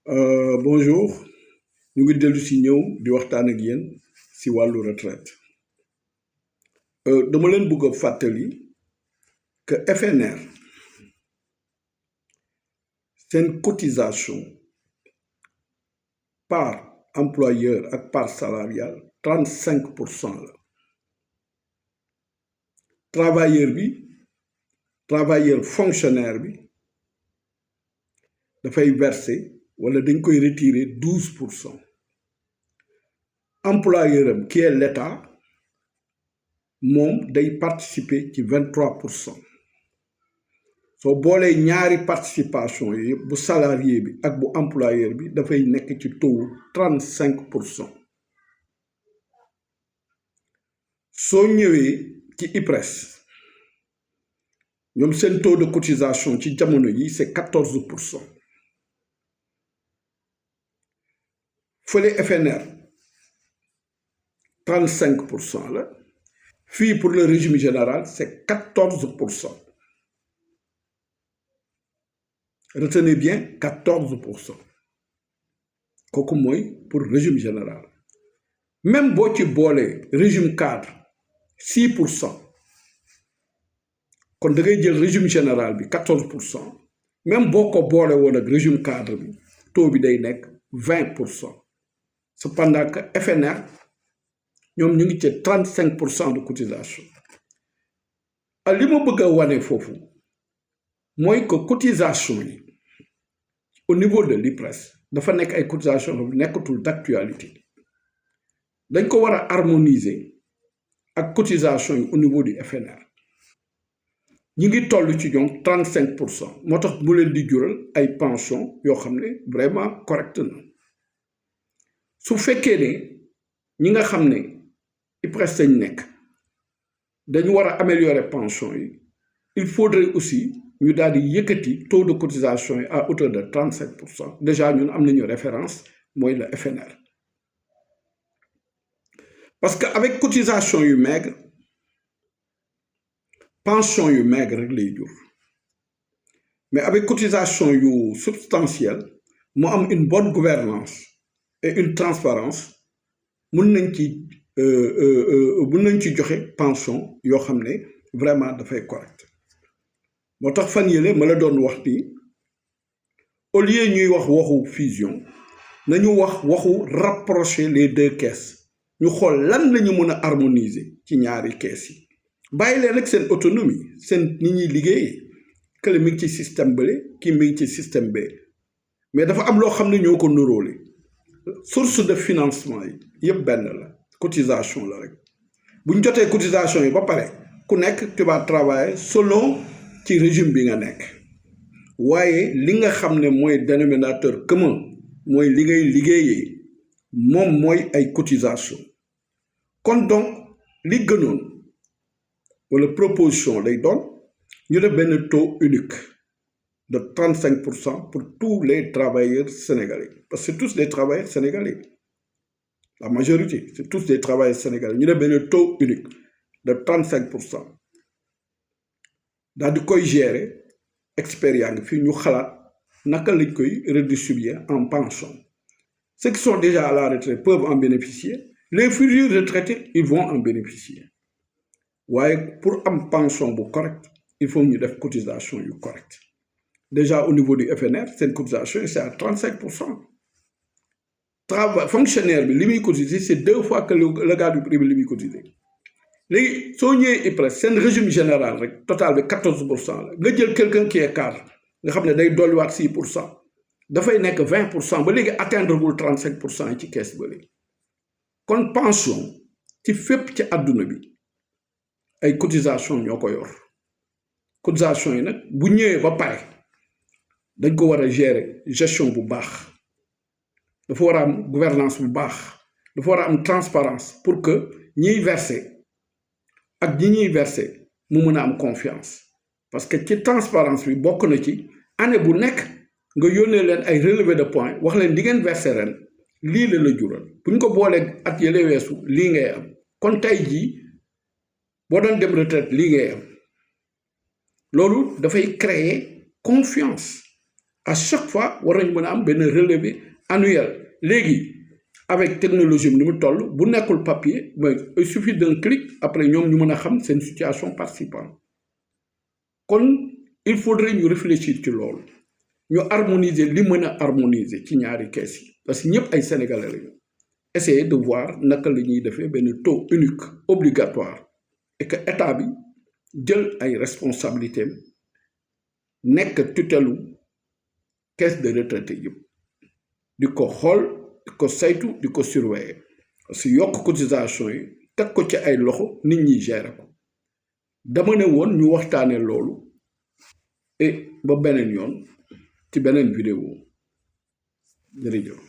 Bonjour ñu ngi dellu si ñëw di waxtaan ak yéen si wàllu retraite dama leen bëgg a fàttali que FNR seen cotisation par employeur ak part salariale 35% la travailleur fonctionnaire bi dafay verser wala dañ koy retirer 12%. Employeur am qui est l'État moom day participer ci 23%. soo boolee ñaari participation yi bu salarié bi ak bu employeur bi dafay nekk ci taux 35%. soo ñëwee ci IPRES ñoom seen taux de cotisation ci jamono yi c'est 14%. fële FNR 35% la fii pour le régime général c'est 14%. Retenez bien 14%. kooku mooy pour régime général. Même boo ci boolee régime cadre 6%. kon da ngay jël régime général bi 14%. même boo ko boole woon ak régime cadre bi taux bi day nekk 20%. cependant que FNR ñoom ñu ngi ci 35% de cotisation. li ma bëgg a wane foofu mooy que cotisation yi au niveau de l'IPRES dafa nekk ay cotisation nekkatul d'actualité. dañ ko war a harmoniser ak cotisation yi au niveau du FNR. ñi ngi toll ci ñoom 35%. moo tax mu leen di jural ay pension yoo xam ne vraiment correct na. su fekkee ne ñi nga xam ne IPRES lañ nekk dañu war a améliorer pension yi il faudrait aussi ñu daal di yëkkati taux de cotisation yi à hauteur de 35%. déjà ñun am nañu référence mooy le FNR. parce que avec cotisation yu maigre pension yu maigre rek lay jur. mais avec cotisation yu substantielle mu am une bonne gouvernance et une transparence mun nañ ci joxe pension yoo xam ne vraiment dafay correct. moo tax fan yële ma la doon wax ni au lieu ñuy wax waxu fusion nañu wax waxu rapprocher les deux caisses. ñu xool lan lañu mën a harmoniser ci ñaari caisses yi. bàyyi leen ak seen autonomie seen ni ñuy liggéeyee kële mi ngi ci système bële kii mi ngi ci système bee mais dafa am loo xam ne ñoo ko nuróole. source de financement yi yëpp benn la cotisation la rek bu ñu jotee cotisation yi ba pare ku nekk tu vas travailler selon ci régime bi nga nekk. waaye li nga xam ne mooy dénominateur commun mooy li ngay liggéeyee moom mooy ay cotisation. kon donc li gënoon wala proposition lay doon ñu def benn taux unique de 35% pour tous les travailleurs sénégalais. Parce que c'est tous des travailleurs sénégalais. La majorité, c'est tous des travailleurs sénégalais. Nous avons un taux unique de 35%. Dans le cas gérer, expérience, nous avons redistribuer en pension. Ceux qui sont déjà à la retraite peuvent en bénéficier. Les futurs retraités, ils vont en bénéficier. Ouais, pour une pension correcte, il faut une cotisation correcte. Déjà au niveau du FNR, cette cotisation, c'est à 35%. Fonctionnaire, limite cotisé, c'est 2 fois que le gars du privé limite cotisé. Les soignés et presque, c'est un régime général, total de 14%. Vous avez quelqu'un qui est cadre, vous avez 6%. Vous avez 20%, vous avez atteindre 35% qui caisse. Quand pension, tu fais petit aduna bi, ay cotisation ñoko yor. Cotisation yi nak bu ñëwé ba paré dañ ko war a gérer gestion bu baax dafa war a am gouvernance bu baax dafa war a am transparence pour que ñiy verser ak ñi ñuy verser mu mën a am confiance. parce que ci transparence bi bokk na ci année bu nekk nga yónnee leen ay relevé de points wax leen di ngeen verser ren lii la la jural bu ñu ko boolee at yële weesu lii ngay am. kon tey jii boo doon dem retraite lii ngay am loolu dafay créer confiance à chaque fois war nañ mën a am benn relevé annuel léegi avec technologie bi ni mu toll bu nekkul papier mais il suffit d'un clic après ñoom ñu mën a xam seen situation participant kon il faudrait ñu réfléchir ci loolu ñu harmoniser li mën a harmoniser ci ñaari kees yi parce que ñëpp ay sénégalais lañu essayer de voir naka la ñuy defee benn taux unique obligatoire et que état bi jël ay responsabilités nekk tutelu caisse de retraité yëpp di ko xool di ko saytu di ko surveiller parce que yokk cotisation yi teg ko ci ay loxo nit ñi gérer ko dama ne woon ñu waxtaane loolu et ba beneen yoon ci beneen vidéo jërëjëf